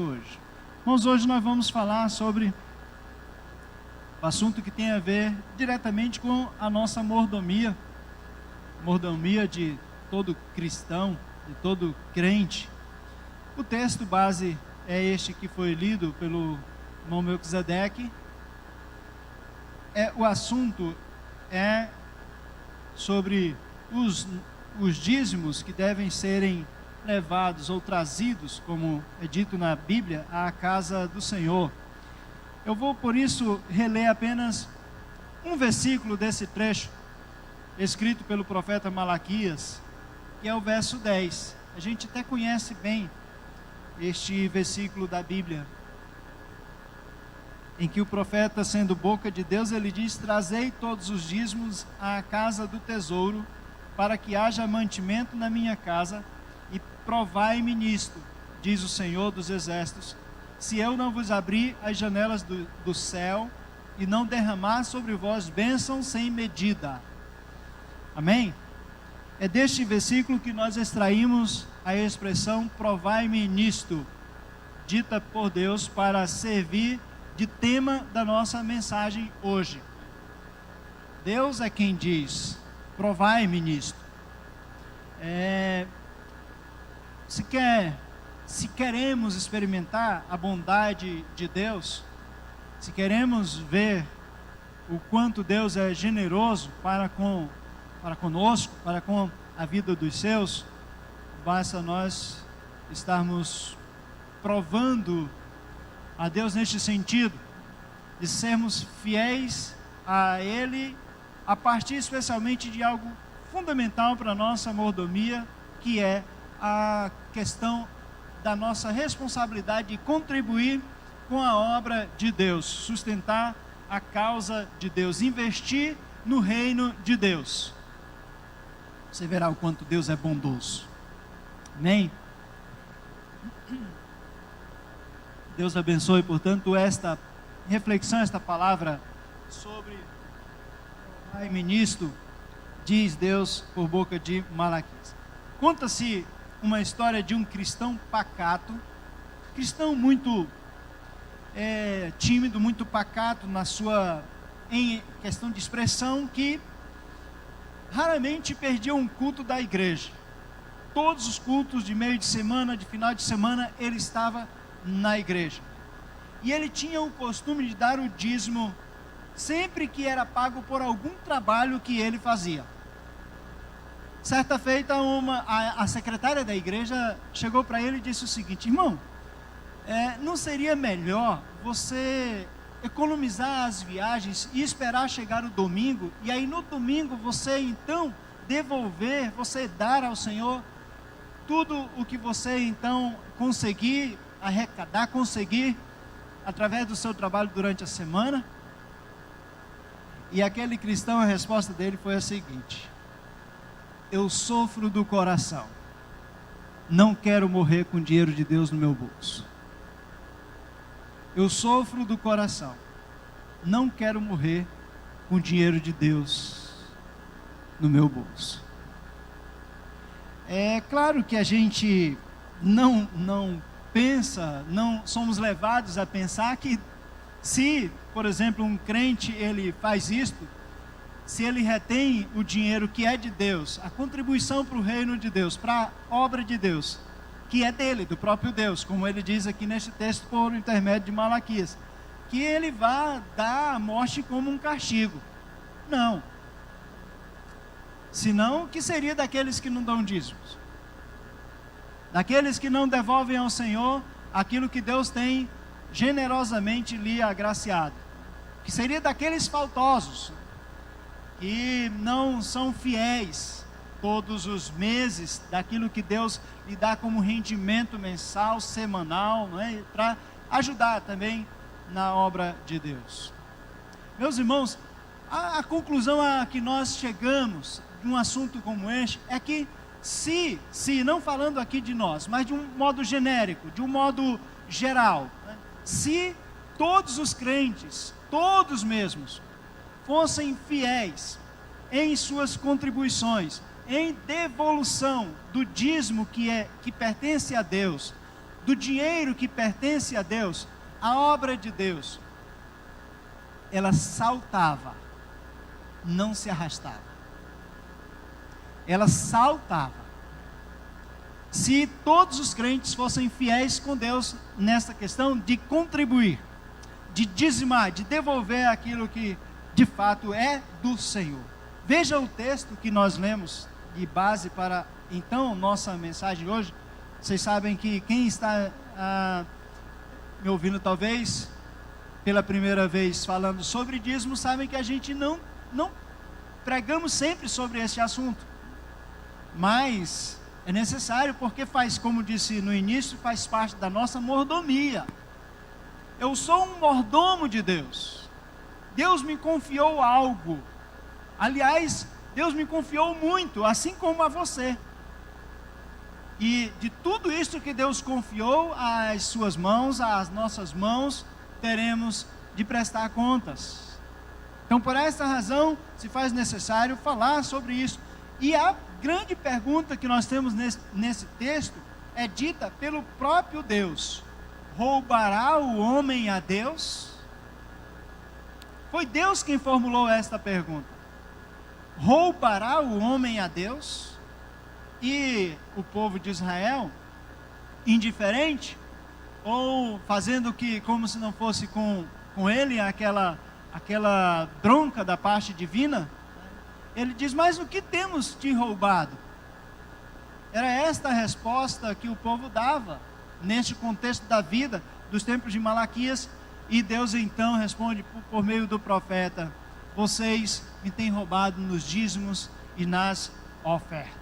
hoje. Irmãos, hoje nós vamos falar sobre o assunto que tem a ver diretamente com a nossa mordomia de todo cristão, de todo crente. O texto base é este que foi lido pelo irmão Melquisedeque. O assunto é sobre os dízimos que devem serem levados ou trazidos, como é dito na Bíblia, à casa do Senhor. Eu vou, por isso, reler apenas um versículo desse trecho, escrito pelo profeta Malaquias, que é o verso 10. A gente até conhece bem este versículo da Bíblia, em que o profeta, sendo boca de Deus, ele diz: trazei todos os dízimos à casa do tesouro, para que haja mantimento na minha casa, e provai-me nisto, diz o Senhor dos Exércitos, se eu não vos abrir as janelas do céu, e não derramar sobre vós bênçãos sem medida. Amém? É deste versículo que nós extraímos a expressão provai-me nisto, dita por Deus para servir de tema da nossa mensagem hoje. Deus é quem diz, provai-me nisto. Se queremos experimentar a bondade de Deus, se queremos ver o quanto Deus é generoso para conosco, para com a vida dos seus, basta nós estarmos provando a Deus neste sentido, de sermos fiéis a Ele, a partir especialmente de algo fundamental para a nossa mordomia, que é a questão da nossa responsabilidade de contribuir com a obra de Deus, sustentar a causa de Deus, investir no reino de Deus. Você verá o quanto Deus é bondoso. Amém? Deus abençoe, portanto, esta reflexão, esta palavra sobre o Pai ministro, diz Deus por boca de Malaquias. Conta-se uma história de um cristão pacato, cristão muito tímido, muito pacato em questão de expressão, que raramente perdia um culto da igreja. Todos os cultos de meio de semana, de final de semana, ele estava na igreja. E ele tinha o costume de dar o dízimo sempre que era pago por algum trabalho que ele fazia. Certa feita, a secretária da igreja chegou para ele e disse o seguinte: irmão, não seria melhor você economizar as viagens e esperar chegar o domingo, e aí no domingo você então você dar ao Senhor tudo o que você então conseguir arrecadar, através do seu trabalho durante a semana? E aquele cristão, a resposta dele foi a seguinte: eu sofro do coração, não quero morrer com o dinheiro de Deus no meu bolso. Eu sofro do coração, não quero morrer com o dinheiro de Deus no meu bolso. É claro que a gente não pensa, não somos levados a pensar que se, por exemplo, um crente ele faz isto, se ele retém o dinheiro que é de Deus, a contribuição para o reino de Deus, para a obra de Deus, que é dele, do próprio Deus, como ele diz aqui neste texto por intermédio de Malaquias, que ele vá dar a morte como um castigo. Não. Senão, o que seria daqueles que não dão dízimos? Daqueles que não devolvem ao Senhor aquilo que Deus tem generosamente lhe agraciado? O que seria daqueles faltosos, que não são fiéis todos os meses daquilo que Deus lhe dá como rendimento mensal, semanal, não é? Para ajudar também na obra de Deus. Meus irmãos, a conclusão a que nós chegamos de um assunto como este é que se não falando aqui de nós, mas de um modo genérico, de um modo geral, né? Se todos os crentes, todos mesmos, fossem fiéis em suas contribuições, em devolução do dízimo que pertence a Deus, do dinheiro que pertence a Deus, a obra de Deus, ela saltava, não se arrastava. Ela saltava. Se todos os crentes fossem fiéis com Deus nessa questão de contribuir, de dizimar, de devolver aquilo que de fato é do Senhor. Veja o texto que nós lemos de base para então nossa mensagem hoje. Vocês sabem que quem está me ouvindo talvez pela primeira vez falando sobre dízimo, sabem que a gente não pregamos sempre sobre esse assunto, mas é necessário porque faz, como disse no início, faz parte da nossa mordomia. Eu sou um mordomo de Deus. Deus me confiou algo. Aliás, Deus me confiou muito, assim como a você. E de tudo isso que Deus confiou às suas mãos, às nossas mãos, teremos de prestar contas. Então, por essa razão, se faz necessário falar sobre isso. E a grande pergunta que nós temos nesse texto é dita pelo próprio Deus: roubará o homem a Deus? Foi Deus quem formulou esta pergunta. Roubará o homem a Deus? E o povo de Israel, indiferente, ou fazendo que como se não fosse com ele aquela bronca da parte divina, ele diz: mas o que temos te roubado? Era esta a resposta que o povo dava neste contexto da vida dos tempos de Malaquias. E Deus então responde por meio do profeta: vocês me têm roubado nos dízimos e nas ofertas.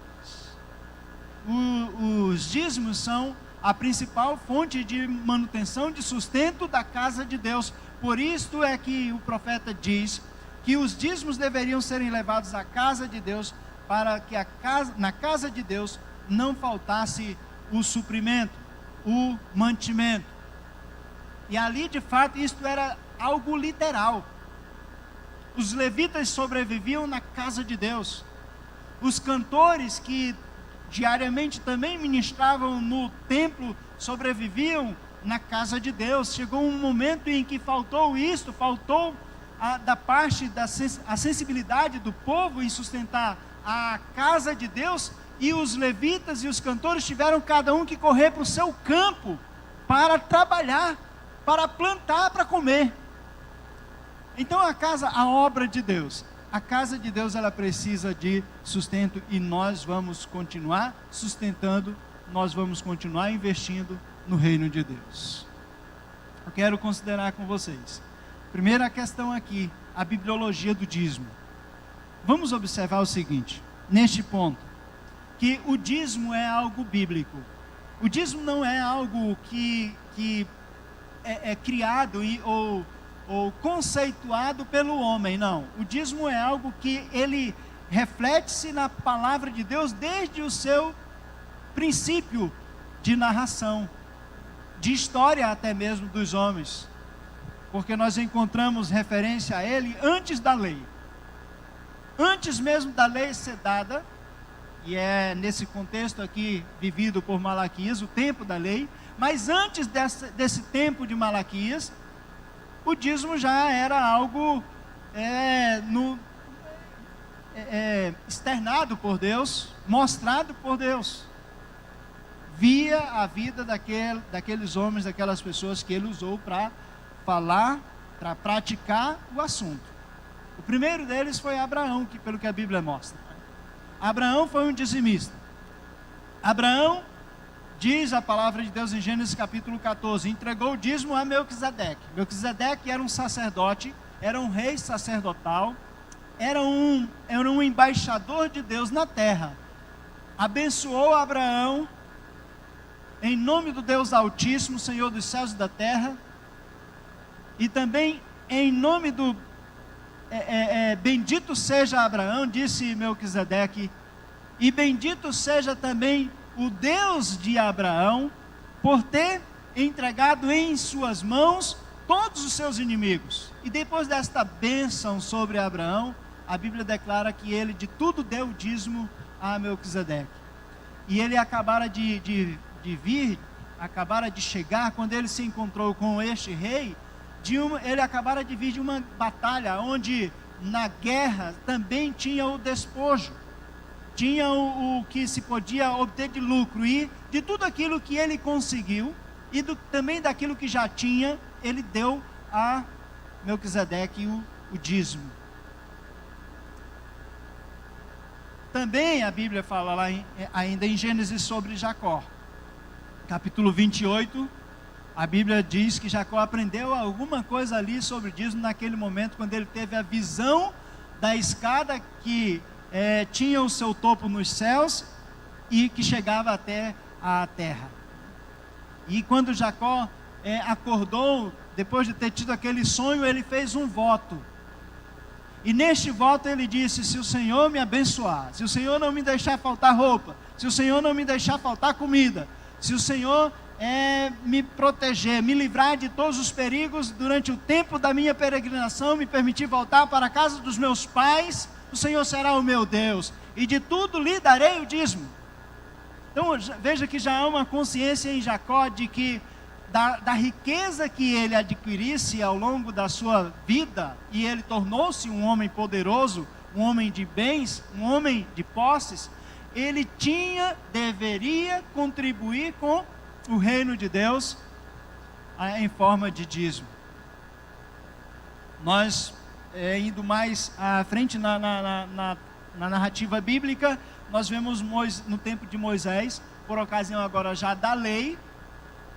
Os dízimos são a principal fonte de manutenção, de sustento da casa de Deus. Por isso é que o profeta diz que os dízimos deveriam serem levados à casa de Deus, para que na casa de Deus não faltasse o suprimento, o mantimento. E ali de fato isto era algo literal. Os levitas sobreviviam na casa de Deus. Os cantores que diariamente também ministravam no templo sobreviviam na casa de Deus. Chegou um momento em que faltou isto, faltou da parte a sensibilidade do povo em sustentar a casa de Deus, e os levitas e os cantores tiveram cada um que correr para o seu campo para trabalhar, para plantar, para comer. Então a obra de Deus, a casa de Deus, ela precisa de sustento, e nós vamos continuar sustentando, nós vamos continuar investindo no reino de Deus. Eu quero considerar com vocês, primeira questão aqui, a bibliologia do dízimo. Vamos observar o seguinte, neste ponto, que o dízimo é algo bíblico. O dízimo não é algo que é criado ou conceituado pelo homem, não. O dízimo é algo que ele reflete-se na palavra de Deus desde o seu princípio de narração, de história até mesmo dos homens, porque nós encontramos referência a ele antes da lei, antes mesmo da lei ser dada, e é nesse contexto aqui vivido por Malaquias, o tempo da lei. Mas antes desse tempo de Malaquias, o dízimo já era algo externado por Deus, mostrado por Deus, via a vida daqueles homens, daquelas pessoas que ele usou para falar, para praticar o assunto. O primeiro deles foi Abraão, que pelo que a Bíblia mostra, Abraão foi um dizimista. Abraão, diz a palavra de Deus em Gênesis capítulo 14, entregou o dízimo a Melquisedeque. Melquisedeque era um sacerdote, era um rei sacerdotal, era um embaixador de Deus na terra. Abençoou Abraão em nome do Deus Altíssimo, Senhor dos céus e da terra, e também em nome do bendito seja Abraão, disse Melquisedeque, e bendito seja também o Deus de Abraão, por ter entregado em suas mãos todos os seus inimigos. E depois desta bênção sobre Abraão, a Bíblia declara que ele de tudo deu dízimo a Melquisedeque. E ele acabara de vir acabara de chegar, quando ele se encontrou com este rei, ele acabara de vir de uma batalha, onde na guerra também tinha o despojo, tinha o que se podia obter de lucro, e de tudo aquilo que ele conseguiu, e também daquilo que já tinha, ele deu a Melquisedeque o dízimo. Também a Bíblia fala lá ainda em Gênesis sobre Jacó, capítulo 28, a Bíblia diz que Jacó aprendeu alguma coisa ali sobre dízimo naquele momento, quando ele teve a visão da escada que tinha o seu topo nos céus e que chegava até a terra. E quando Jacó acordou, depois de ter tido aquele sonho, ele fez um voto. E neste voto ele disse: se o Senhor me abençoar, se o Senhor não me deixar faltar roupa, se o Senhor não me deixar faltar comida, se o Senhor me proteger, me livrar de todos os perigos durante o tempo da minha peregrinação, me permitir voltar para a casa dos meus pais, o Senhor será o meu Deus, e de tudo lhe darei o dízimo. Então veja que já há uma consciência em Jacó de que da riqueza que ele adquirisse ao longo da sua vida, e ele tornou-se um homem poderoso, um homem de bens, um homem de posses, ele deveria contribuir com o reino de Deus em forma de dízimo. Nós, indo mais à frente na narrativa bíblica, nós vemos no tempo de Moisés, por ocasião agora já da lei,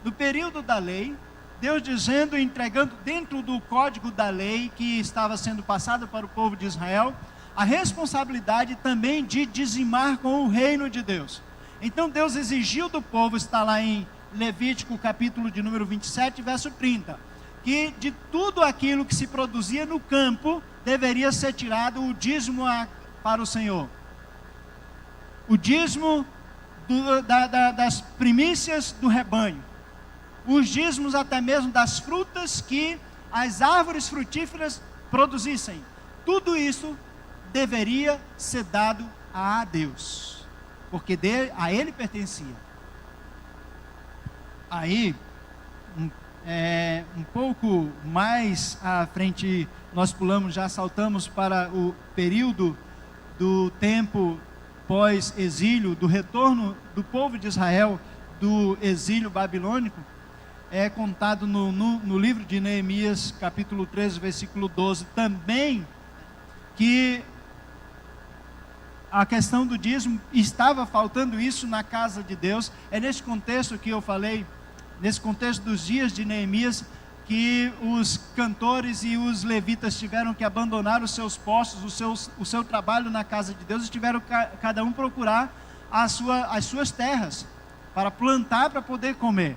no período da lei, Deus dizendo, entregando dentro do código da lei que estava sendo passado para o povo de Israel, a responsabilidade também de dizimar com o reino de Deus. Então Deus exigiu do povo, está lá em Levítico capítulo de número 27, verso 30, que de tudo aquilo que se produzia no campo, deveria ser tirado o dízimo para o Senhor. O dízimo das primícias do rebanho. Os dízimos até mesmo das frutas que as árvores frutíferas produzissem. Tudo isso deveria ser dado a Deus, porque a Ele pertencia. Aí, um pouco mais à frente, nós pulamos, já saltamos para o período do tempo pós-exílio, do retorno do povo de Israel do exílio babilônico. É contado no livro de Neemias, capítulo 13, versículo 12, também, que a questão do dízimo, estava faltando isso na casa de Deus. É nesse contexto que eu falei, nesse contexto dos dias de Neemias, que os cantores e os levitas tiveram que abandonar os seus postos, o seu trabalho na casa de Deus, e tiveram cada um procurar as suas terras, para plantar, para poder comer.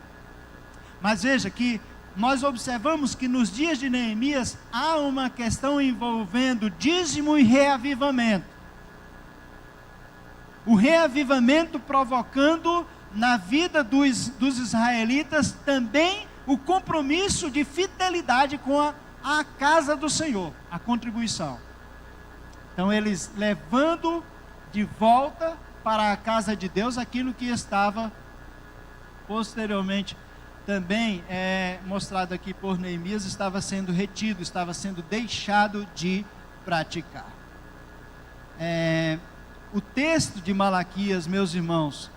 Mas veja que nós observamos que nos dias de Neemias há uma questão envolvendo dízimo e reavivamento. O reavivamento provocando na vida dos israelitas também o compromisso de fidelidade com a casa do Senhor, a contribuição. Então eles levando de volta para a casa de Deus aquilo que estava posteriormente também mostrado aqui por Neemias, estava sendo retido, estava sendo deixado de praticar. O texto de Malaquias, meus irmãos,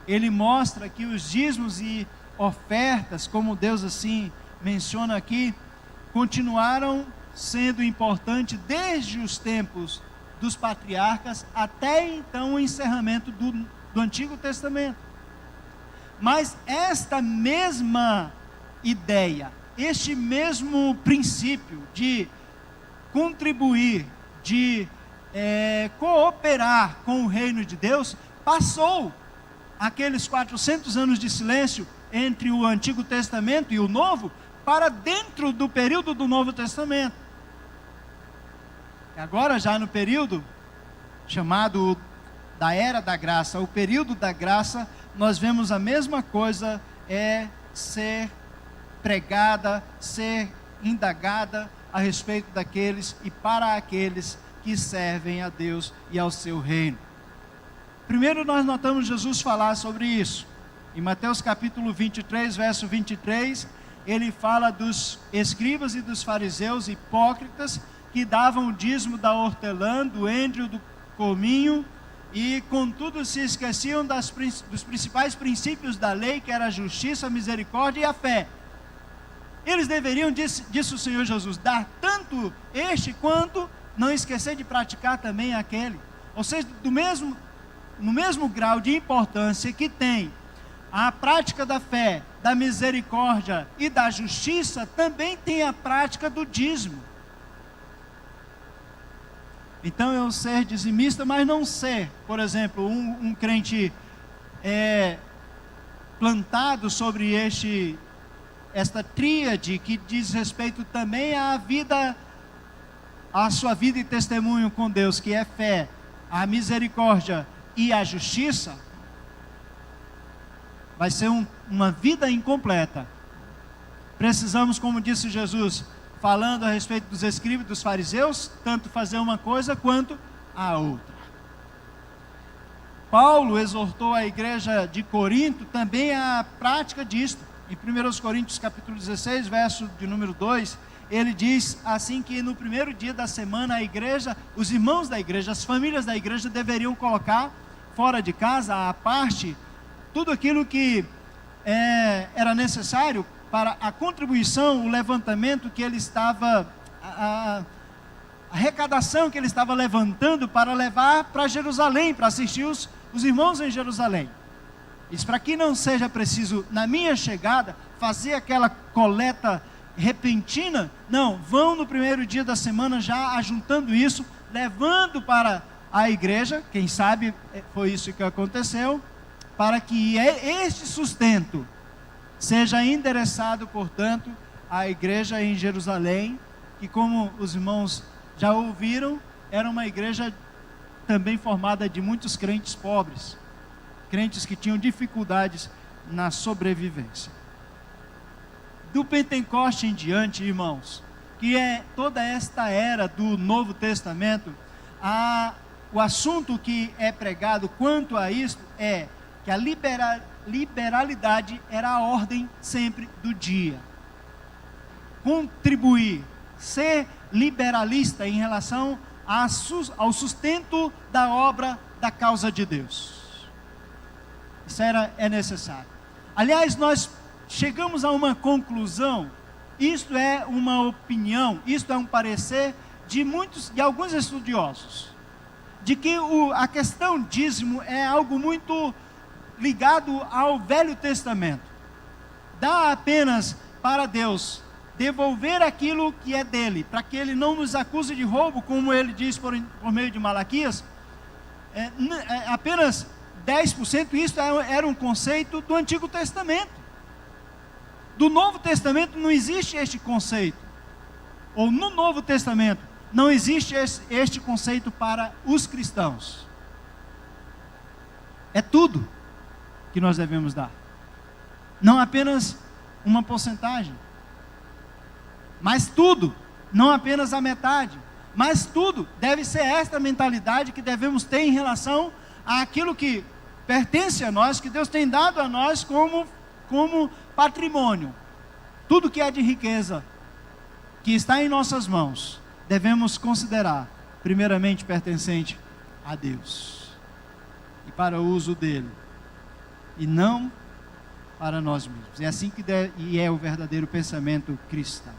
ele mostra que os dízimos e ofertas, como Deus assim menciona aqui, continuaram sendo importantes desde os tempos dos patriarcas até então o encerramento do Antigo Testamento. Mas esta mesma ideia, este mesmo princípio de contribuir, de cooperar com o reino de Deus, passou aqueles 400 anos de silêncio entre o Antigo Testamento e o Novo, para dentro do período do Novo Testamento. Agora já no período chamado da Era da Graça, o período da graça, nós vemos a mesma coisa ser pregada, ser indagada a respeito daqueles e para aqueles que servem a Deus e ao seu reino. Primeiro nós notamos Jesus falar sobre isso. Em Mateus capítulo 23, verso 23, ele fala dos escribas e dos fariseus hipócritas que davam o dízimo da hortelã, do endro, do cominho, e contudo se esqueciam dos principais princípios da lei, que era a justiça, a misericórdia e a fé. Eles deveriam, disse o Senhor Jesus, dar tanto este quanto não esquecer de praticar também aquele. Ou seja, no mesmo grau de importância que tem a prática da fé, da misericórdia e da justiça, também tem a prática do dízimo. Então eu ser dizimista, mas não ser, por exemplo, um crente plantado sobre esta tríade que diz respeito também à sua vida e testemunho com Deus, que é fé, a misericórdia e a justiça, vai ser uma vida incompleta. Precisamos, como disse Jesus, falando a respeito dos escribas e dos fariseus, tanto fazer uma coisa quanto a outra. Paulo exortou a igreja de Corinto também à prática disto. Em 1 Coríntios capítulo 16, verso de número 2, ele diz assim que no primeiro dia da semana a igreja, os irmãos da igreja, as famílias da igreja deveriam colocar fora de casa, à parte, tudo aquilo que era necessário para a contribuição, o levantamento que ele estava, a arrecadação que ele estava levantando para levar para Jerusalém, para assistir os irmãos em Jerusalém. Isso para que não seja preciso, na minha chegada, fazer aquela coleta repentina. Não, vão no primeiro dia da semana já ajuntando isso, levando para a igreja, quem sabe foi isso que aconteceu, para que este sustento seja endereçado, portanto, à igreja em Jerusalém, que, como os irmãos já ouviram, era uma igreja também formada de muitos crentes pobres, crentes que tinham dificuldades na sobrevivência. Do Pentecoste em diante, irmãos, que é toda esta era do Novo Testamento, o assunto que é pregado quanto a isto é que a liberalidade era a ordem sempre do dia. Contribuir, ser liberalista em relação ao sustento da obra da causa de Deus. Isso é necessário. Aliás, nós chegamos a uma conclusão, isto é uma opinião, isto é um parecer de alguns estudiosos, de que a questão dízimo é algo muito ligado ao Velho Testamento. Dá apenas para Deus devolver aquilo que é dele, para que ele não nos acuse de roubo, como ele diz por meio de Malaquias. Apenas 10%, isso era um conceito do Antigo Testamento. Do Novo Testamento não existe este conceito, ou no Novo Testamento não existe este conceito para os cristãos. É tudo que nós devemos dar, não apenas uma porcentagem, mas tudo, não apenas a metade, mas tudo. Deve ser esta mentalidade que devemos ter em relação àquilo que pertence a nós, que Deus tem dado a nós como patrimônio. Tudo que é de riqueza, que está em nossas mãos, devemos considerar primeiramente pertencente a Deus, e para o uso dele, e não para nós mesmos. É assim que é o verdadeiro pensamento cristão.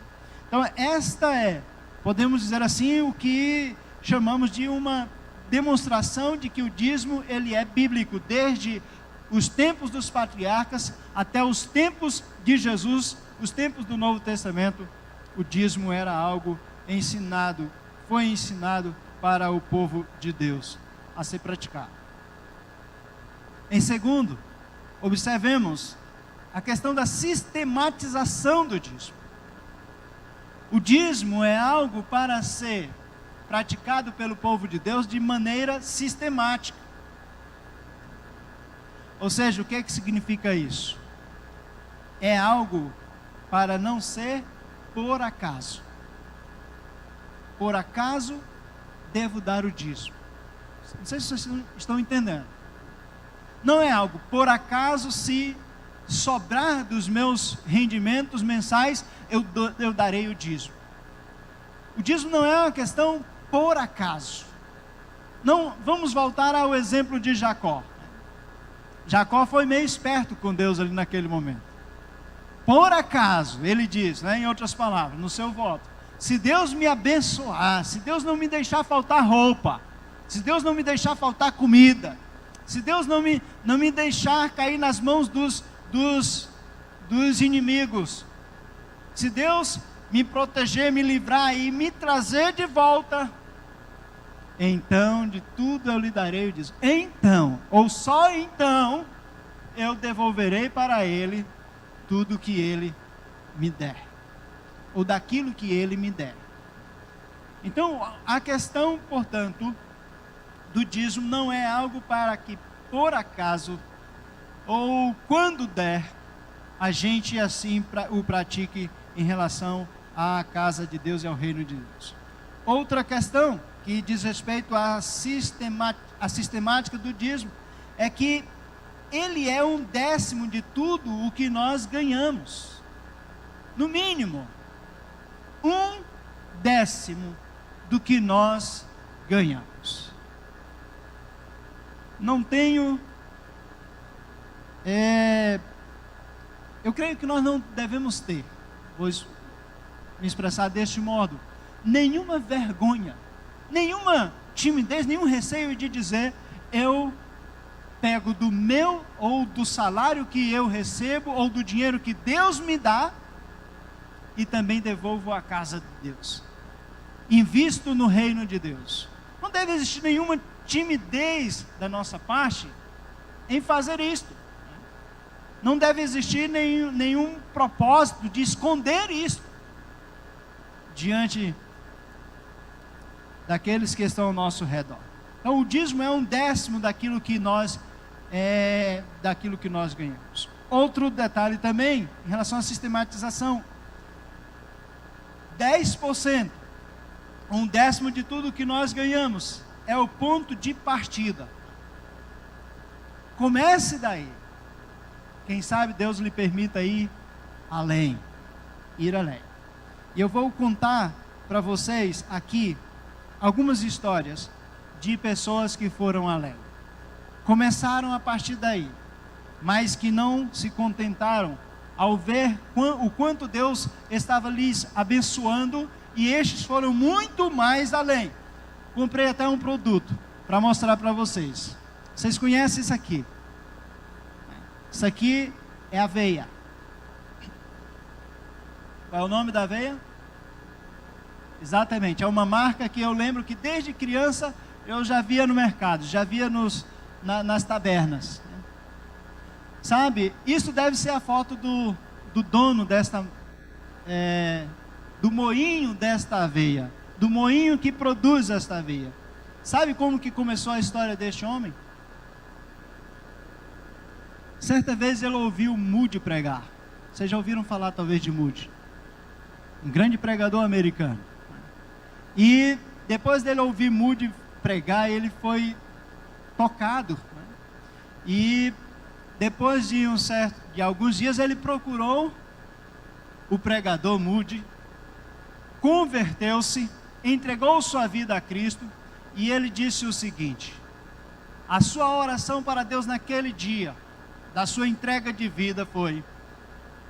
Então esta podemos dizer assim, o que chamamos de uma demonstração de que o dízimo ele é bíblico, desde os tempos dos patriarcas até os tempos de Jesus, os tempos do Novo Testamento. O dízimo era algo ensinado, foi ensinado para o povo de Deus a ser praticado. Em segundo, observemos a questão da sistematização do dízimo. O dízimo é algo para ser praticado pelo povo de Deus de maneira sistemática. Ou seja, o que significa isso? É algo para não ser por acaso. Por acaso devo dar o dízimo. Não sei se vocês estão entendendo. Não é algo por acaso. Se sobrar dos meus rendimentos mensais, eu darei o dízimo. O dízimo não é uma questão por acaso. Não, vamos voltar ao exemplo de Jacó. Jacó foi meio esperto com Deus ali naquele momento. Por acaso, ele diz, em outras palavras, no seu voto: se Deus me abençoar, se Deus não me deixar faltar roupa, se Deus não me deixar faltar comida, se Deus não me deixar cair nas mãos dos inimigos, se Deus me proteger, me livrar e me trazer de volta, então de tudo eu lhe darei o dízimo. Então, ou só então, eu devolverei para ele tudo que ele me der, ou daquilo que ele me der. Então, a questão, portanto, do dízimo não é algo para que por acaso, ou quando der, a gente assim o pratique em relação à casa de Deus e ao reino de Deus. Outra questão que diz respeito à sistemática do dízimo é que ele é 1/10 de tudo o que nós ganhamos. No mínimo, 1/10 do que nós ganhamos. Não tenho... eu creio que nós não devemos ter, vou me expressar deste modo, nenhuma vergonha, nenhuma timidez, nenhum receio de dizer: eu pego do meu, ou do salário que eu recebo, ou do dinheiro que Deus me dá, e também devolvo à casa de Deus, invisto no reino de Deus. Não deve existir nenhuma timidez da nossa parte em fazer isto. Não deve existir nenhum propósito de esconder isso diante daqueles que estão ao nosso redor. Então o dízimo é 1/10 daquilo que nós ganhamos. Outro detalhe também em relação à sistematização: 10%, 1/10 de tudo que nós ganhamos, é o ponto de partida. Comece daí. Quem sabe Deus lhe permita ir além. E eu vou contar para vocês aqui algumas histórias de pessoas que foram além. Começaram a partir daí, mas que não se contentaram ao ver o quanto Deus estava lhes abençoando, e estes foram muito mais além. Comprei até um produto para mostrar para vocês. Vocês conhecem isso aqui? Isso aqui é aveia. Qual é o nome da aveia? Exatamente, é uma marca que eu lembro que desde criança eu já via no mercado, já via nas tabernas. Sabe, isso deve ser a foto do dono do moinho desta aveia, do moinho que produz esta aveia. Sabe como que começou a história deste homem? Certa vez ele ouviu Moody pregar. Vocês já ouviram falar talvez de Moody? Um grande pregador americano. E depois dele ouvir Moody pregar, ele foi tocado. E depois de alguns dias, ele procurou o pregador Moody, converteu-se, entregou sua vida a Cristo, e ele disse o seguinte: a sua oração para Deus naquele dia, da sua entrega de vida, foi: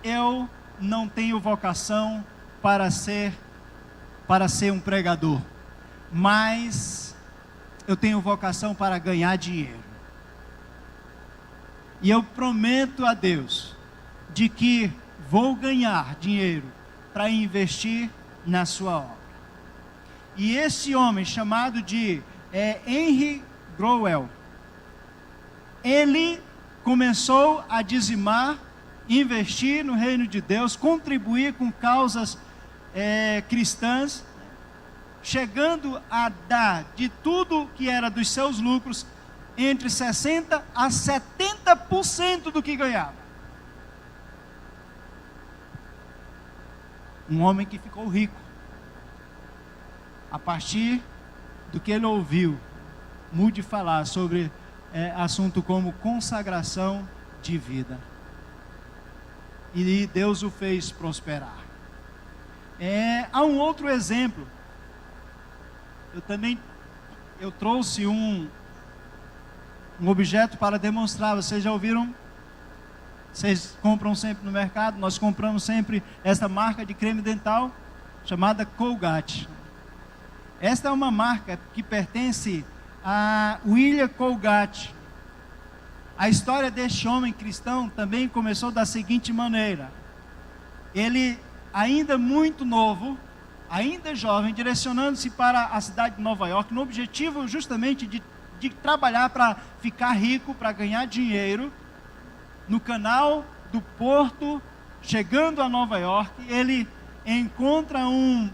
eu não tenho vocação para ser um pregador, mas eu tenho vocação para ganhar dinheiro. E eu prometo a Deus de que vou ganhar dinheiro para investir na sua obra. E esse homem, chamado de Henry Growell, ele começou a dizimar, investir no reino de Deus, contribuir com causas cristãs, chegando a dar de tudo que era dos seus lucros, entre 60% a 70% do que ganhava. Um homem que ficou rico, a partir do que ele ouviu Moody falar sobre assunto como consagração de vida. E Deus o fez prosperar. Há um outro exemplo. Eu trouxe um objeto para demonstrar. Vocês já ouviram? Vocês compram sempre no mercado? Nós compramos sempre esta marca de creme dental chamada Colgate. Esta é uma marca que pertence a William Colgate. A história deste homem cristão também começou da seguinte maneira. Ele, ainda muito novo, ainda jovem, direcionando-se para a cidade de Nova York, no objetivo justamente de trabalhar para ficar rico, para ganhar dinheiro, no canal do Porto, chegando a Nova York, ele encontra um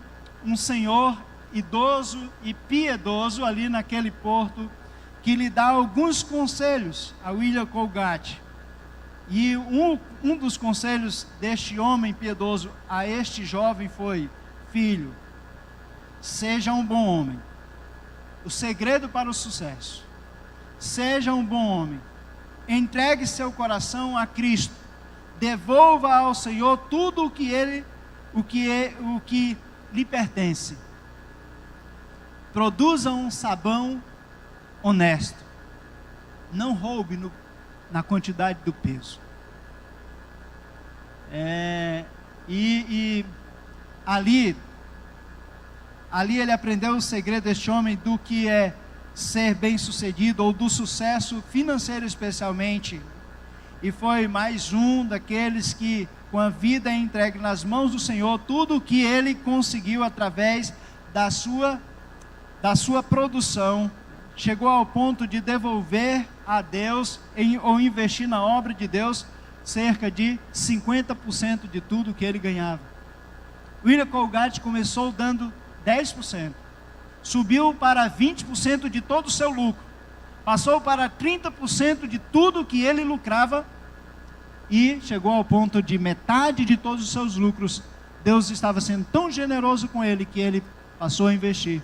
senhor idoso e piedoso ali naquele porto, que lhe dá alguns conselhos a William Colgate. E um dos conselhos deste homem piedoso a este jovem foi: filho, seja um bom homem. O segredo para o sucesso: seja um bom homem. Entregue seu coração a Cristo. Devolva ao Senhor tudo o que lhe pertence. Produza um sabão honesto. Não roube na quantidade do peso. Ali ele aprendeu o segredo deste homem do que é ser bem sucedido, ou do sucesso financeiro especialmente. E foi mais um daqueles que, com a vida entregue nas mãos do Senhor, tudo o que ele conseguiu através da sua produção, chegou ao ponto de devolver a Deus, ou investir na obra de Deus, cerca de 50% de tudo que ele ganhava. William Colgate começou dando 10%, subiu para 20% de todo o seu lucro, passou para 30% de tudo que ele lucrava, e chegou ao ponto de metade de todos os seus lucros. Deus estava sendo tão generoso com ele, que ele passou a investir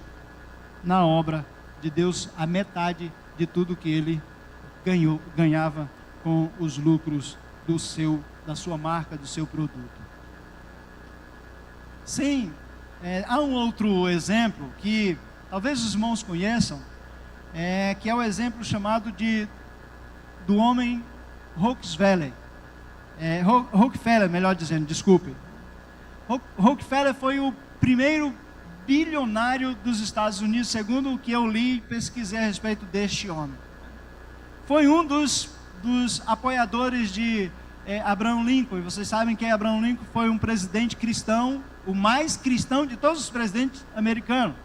na obra de Deus a metade de tudo que ele ganhava com os lucros da sua marca, do seu produto. Sim, há um outro exemplo que talvez os irmãos conheçam, que é o exemplo chamado do homem Rockefeller. Rockefeller, melhor dizendo, desculpe. Rockefeller foi o primeiro bilionário dos Estados Unidos, segundo o que eu li e pesquisei a respeito deste homem. Foi um dos apoiadores de Abraham Lincoln. E vocês sabem que Abraham Lincoln foi um presidente cristão, o mais cristão de todos os presidentes americanos.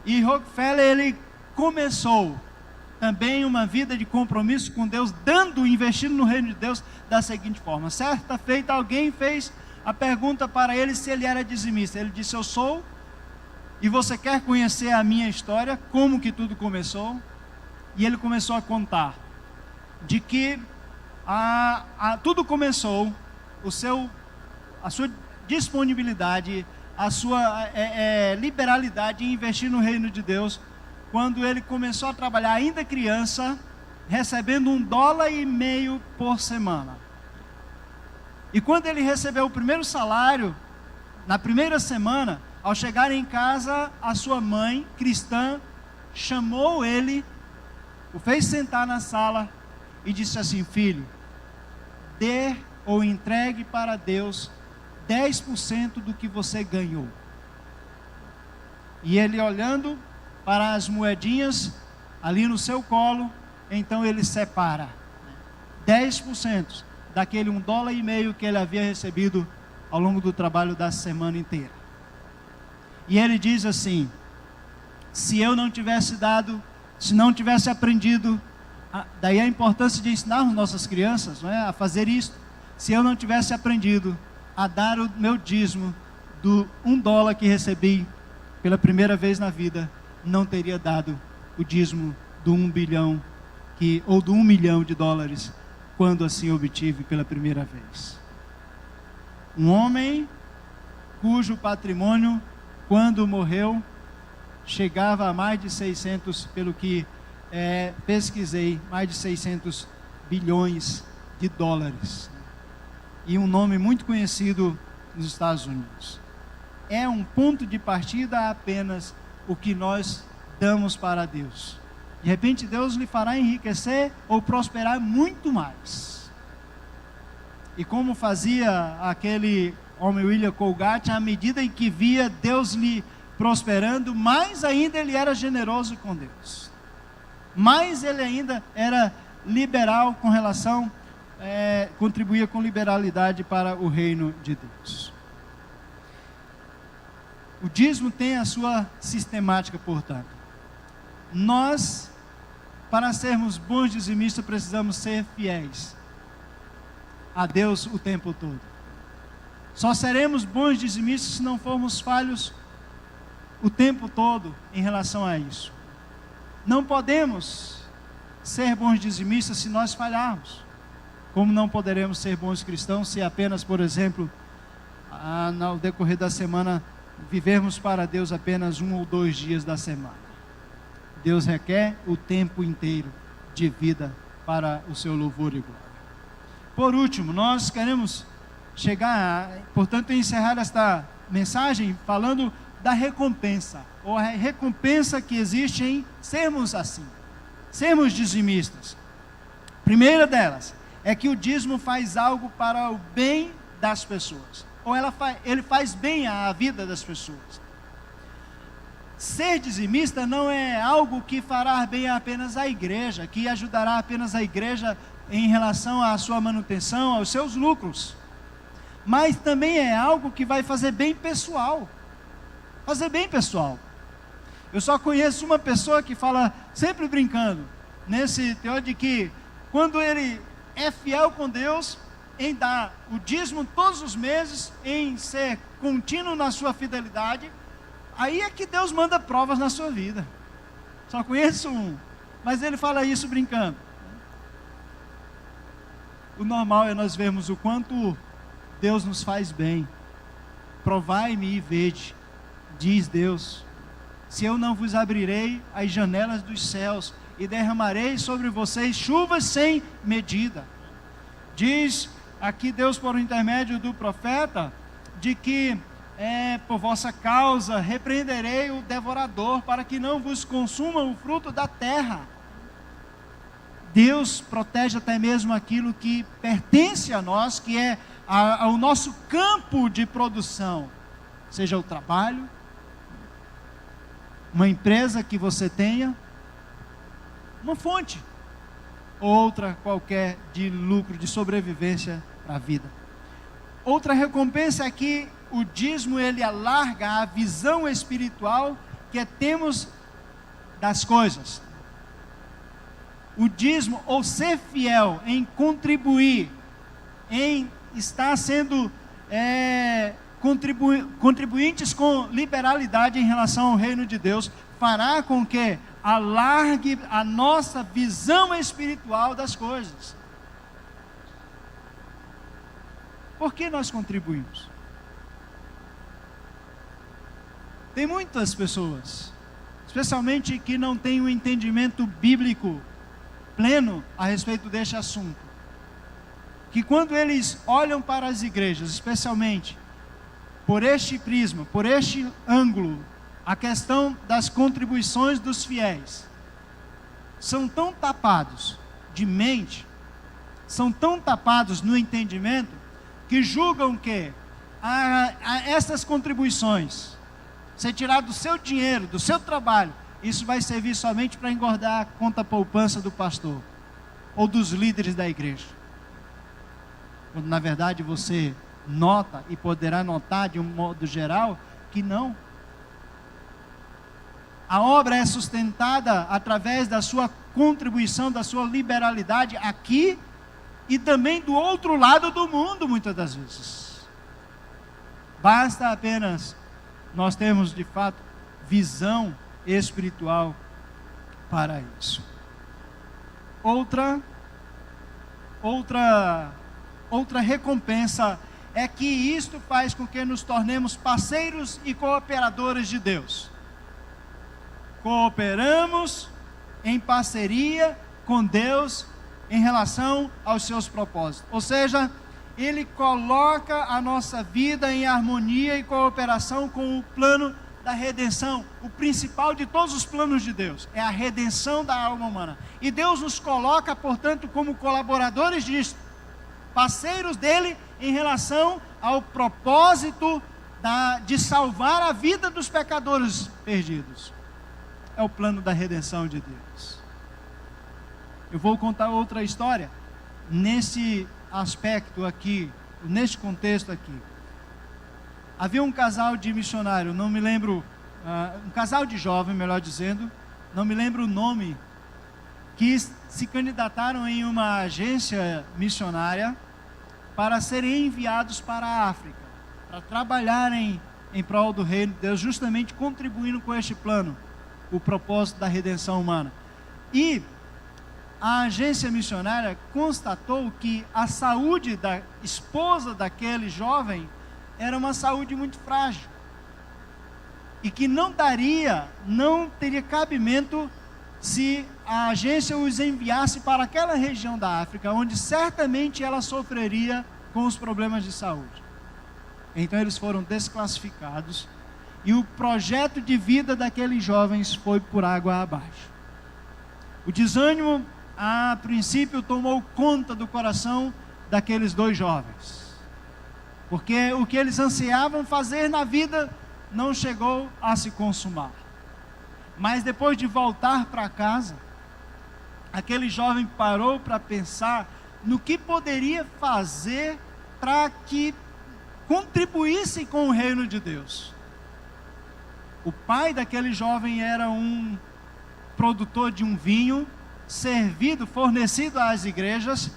E Rockefeller, ele começou também uma vida de compromisso com Deus, investindo no reino de Deus da seguinte forma. Certa feita, alguém fez a pergunta para ele se ele era dizimista. Ele disse: eu sou. E você quer conhecer a minha história, como que tudo começou? E ele começou a contar de que tudo começou, a sua disponibilidade, a sua liberalidade em investir no reino de Deus, quando ele começou a trabalhar ainda criança, recebendo $1,50 por semana. E quando ele recebeu o primeiro salário, na primeira semana, ao chegar em casa, a sua mãe cristã chamou ele, o fez sentar na sala e disse assim: filho, dê ou entregue para Deus 10% do que você ganhou. E ele, olhando para as moedinhas ali no seu colo, então ele separa 10% daquele $1,50 que ele havia recebido ao longo do trabalho da semana inteira. E ele diz assim: se eu não tivesse se não tivesse aprendido, daí a importância de ensinarmos nossas crianças, não é, a fazer isso. Se eu não tivesse aprendido a dar o meu dízimo do $1 que recebi pela primeira vez na vida, não teria dado o dízimo do $1 bilhão ou do $1 milhão quando assim obtive pela primeira vez. Um homem cujo patrimônio, quando morreu, chegava a mais de 600, pelo que pesquisei, mais de 600 bilhões de dólares. E um nome muito conhecido nos Estados Unidos. É um ponto de partida apenas o que nós damos para Deus. De repente Deus lhe fará enriquecer ou prosperar muito mais. E como fazia aquele homem William Colgate, à medida em que via Deus lhe prosperando, mais ainda ele era generoso com Deus. Mais ele ainda era liberal com relação, contribuía com liberalidade para o reino de Deus. O dízimo tem a sua sistemática, portanto. Nós, para sermos bons dizimistas, precisamos ser fiéis a Deus o tempo todo. Só seremos bons dizimistas se não formos falhos o tempo todo em relação a isso. Não podemos ser bons dizimistas se nós falharmos. Como não poderemos ser bons cristãos se apenas, por exemplo, no decorrer da semana, vivermos para Deus apenas 1 ou 2 dias da semana. Deus requer o tempo inteiro de vida para o seu louvor e glória. Por último, nós queremos portanto, encerrar esta mensagem falando da recompensa, ou a recompensa que existe em sermos assim, sermos dizimistas. Primeira delas é que o dízimo faz algo para o bem das pessoas, ou ele faz bem à vida das pessoas. Ser dizimista não é algo que fará bem apenas à igreja, que ajudará apenas a igreja em relação à sua manutenção, aos seus lucros, mas também é algo que vai fazer bem pessoal. Fazer bem pessoal. Eu só conheço uma pessoa que fala, sempre brincando, nesse teor de que quando ele é fiel com Deus, em dar o dízimo todos os meses, em ser contínuo na sua fidelidade, aí é que Deus manda provas na sua vida. Só conheço um, mas ele fala isso brincando. O normal é nós vermos o quanto Deus nos faz bem. Provai-me e vede, diz Deus, se eu não vos abrirei as janelas dos céus e derramarei sobre vocês chuvas sem medida. Diz aqui Deus por intermédio do profeta, de que por vossa causa repreenderei o devorador, para que não vos consuma o fruto da terra. Deus protege até mesmo aquilo que pertence a nós, que é ao nosso campo de produção, seja o trabalho, uma empresa que você tenha, uma fonte, outra qualquer de lucro, de sobrevivência para a vida. Outra recompensa é que o dízimo ele alarga a visão espiritual que temos das coisas. O dízimo, ou ser fiel em contribuir, em estar sendo contribuintes com liberalidade em relação ao reino de Deus, fará com que alargue a nossa visão espiritual das coisas. Por que nós contribuímos? Tem muitas pessoas, especialmente que não têm um entendimento bíblico pleno a respeito deste assunto, que quando eles olham para as igrejas, especialmente por este prisma, por este ângulo, a questão das contribuições dos fiéis, são tão tapados de mente, são tão tapados no entendimento, que julgam que essas contribuições, ser tirado do seu dinheiro, do seu trabalho, isso vai servir somente para engordar a conta poupança do pastor, ou dos líderes da igreja. Quando na verdade você nota, e poderá notar de um modo geral, que não. A obra é sustentada através da sua contribuição, da sua liberalidade aqui, e também do outro lado do mundo, muitas das vezes. Basta apenas nós termos de fato visão espiritual para isso. Outra recompensa é que isto faz com que nos tornemos parceiros e cooperadores de Deus. Cooperamos em parceria com Deus em relação aos seus propósitos. Ou seja, Ele coloca a nossa vida em harmonia e cooperação com o plano da redenção. O principal de todos os planos de Deus é a redenção da alma humana. E Deus nos coloca, portanto, como colaboradores disso, parceiros dele em relação ao propósito de salvar a vida dos pecadores perdidos. É o plano da redenção de Deus. Eu vou contar outra história nesse aspecto aqui, neste contexto aqui. Havia um casal de missionário, não me lembro, um casal de jovem, melhor dizendo, não me lembro o nome, que se candidataram em uma agência missionária para serem enviados para a África, para trabalharem em prol do reino de Deus, justamente contribuindo com este plano, o propósito da redenção humana. E a agência missionária constatou que a saúde da esposa daquele jovem era uma saúde muito frágil, e que não teria cabimento se a agência os enviasse para aquela região da África, onde certamente ela sofreria com os problemas de saúde. Então eles foram desclassificados, e o projeto de vida daqueles jovens foi por água abaixo. O desânimo, a princípio, tomou conta do coração daqueles dois jovens, porque o que eles ansiavam fazer na vida não chegou a se consumar. Mas depois de voltar para casa, aquele jovem parou para pensar no que poderia fazer para que contribuísse com o reino de Deus. O pai daquele jovem era um produtor de um vinho fornecido às igrejas,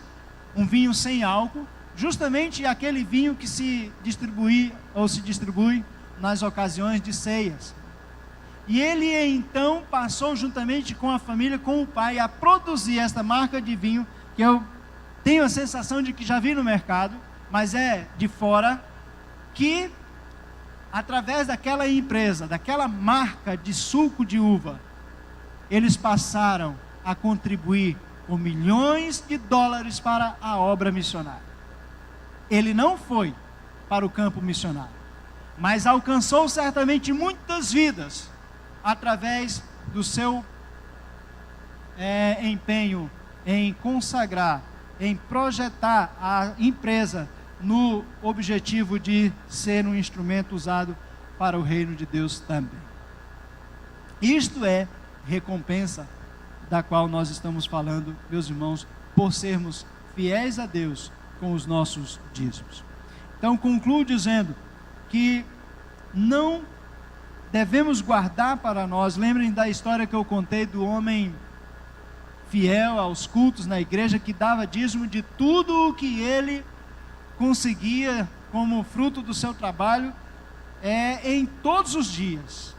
um vinho sem álcool, justamente aquele vinho que se distribui nas ocasiões de ceias. E ele então passou juntamente com a família, com o pai, a produzir esta marca de vinho, que eu tenho a sensação de que já vi no mercado, mas é de fora, que através daquela empresa, daquela marca de suco de uva, eles passaram a contribuir com milhões de dólares para a obra missionária. Ele não foi para o campo missionário, mas alcançou certamente muitas vidas através do seu empenho em consagrar, em projetar a empresa no objetivo de ser um instrumento usado para o reino de Deus também. Isto é recompensa da qual nós estamos falando, meus irmãos, por sermos fiéis a Deus com os nossos dízimos. Então concluo dizendo que não devemos guardar para nós. Lembrem da história que eu contei do homem fiel aos cultos na igreja, que dava dízimo de tudo o que ele conseguia como fruto do seu trabalho, em todos os dias.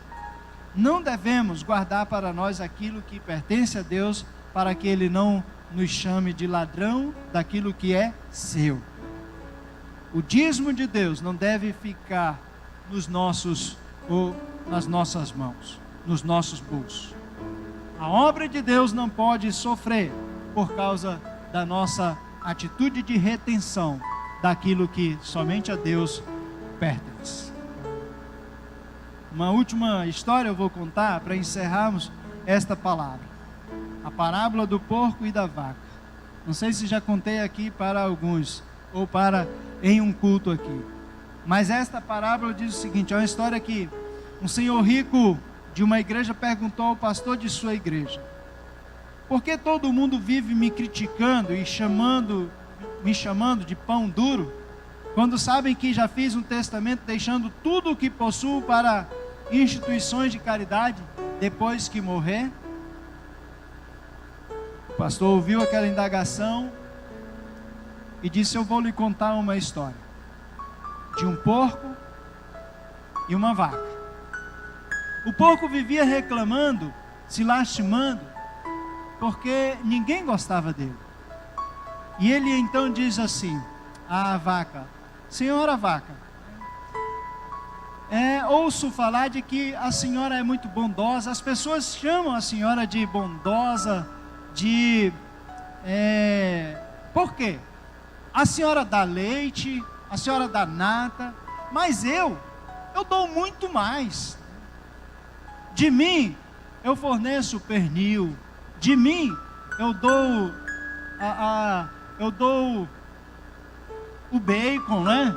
Não devemos guardar para nós aquilo que pertence a Deus, para que Ele não nos chame de ladrão daquilo que é seu. O dízimo de Deus não deve ficar nas nossas mãos, nos nossos bolsos. A obra de Deus não pode sofrer por causa da nossa atitude de retenção daquilo que somente a Deus pertence. Uma última história eu vou contar para encerrarmos esta palavra. A parábola do porco e da vaca. Não sei se já contei aqui para alguns, ou em um culto aqui. Mas esta parábola diz o seguinte: é uma história que um senhor rico de uma igreja perguntou ao pastor de sua igreja: por que todo mundo vive me criticando e me chamando de pão duro, quando sabem que já fiz um testamento deixando tudo o que possuo para instituições de caridade depois que morrer? O pastor ouviu aquela indagação e disse: eu vou lhe contar uma história de um porco e uma vaca. O porco vivia reclamando, se lastimando, porque ninguém gostava dele. E ele então diz assim à vaca: senhora vaca, ouço falar de que a senhora é muito bondosa. As pessoas chamam a senhora de bondosa, por quê? A senhora dá leite, a senhora dá nata, mas eu dou muito mais. De mim eu forneço pernil, de mim eu dou o bacon, né?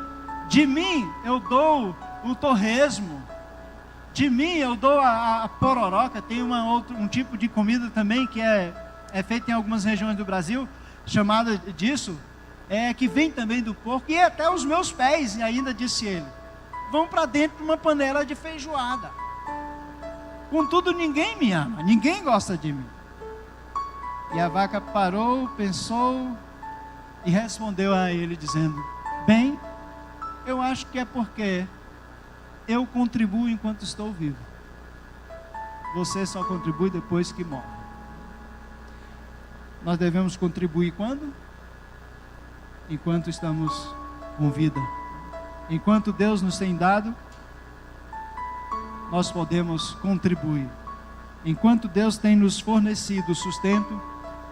De mim eu dou o torresmo, de mim eu dou a pororoca. Tem um tipo de comida também que é feita em algumas regiões do Brasil, chamada disso, que vem também do porco, e até os meus pés, ainda disse ele, vão para dentro de uma panela de feijoada. Contudo, ninguém me ama, ninguém gosta de mim. E a vaca parou, pensou e respondeu a ele dizendo: bem, eu acho que é porque eu contribuo enquanto estou vivo. Você só contribui depois que morre. Nós devemos contribuir quando? Enquanto estamos com vida. Enquanto Deus nos tem dado, nós podemos contribuir. Enquanto Deus tem nos fornecido sustento,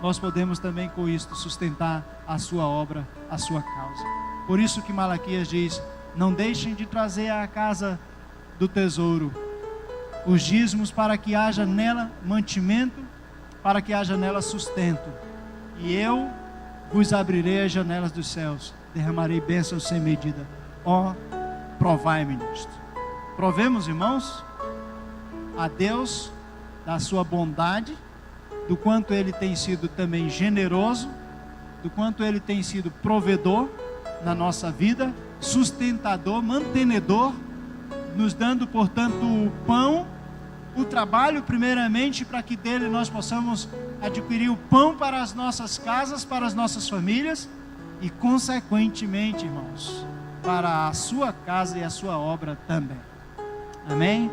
nós podemos também com isto sustentar a sua obra, a sua causa. Por isso que Malaquias diz: não deixem de trazer à casa do tesouro os dízimos, para que haja nela mantimento, para que haja nela sustento. E eu vos abrirei as janelas dos céus, derramarei bênçãos sem medida. Ó, provai-me nisto. Provemos, irmãos, a Deus da sua bondade, do quanto Ele tem sido também generoso, do quanto Ele tem sido provedor na nossa vida, sustentador, mantenedor, nos dando, portanto, o pão, o trabalho primeiramente, para que dele nós possamos adquirir o pão para as nossas casas, para as nossas famílias, e consequentemente, irmãos, para a sua casa e a sua obra também. Amém?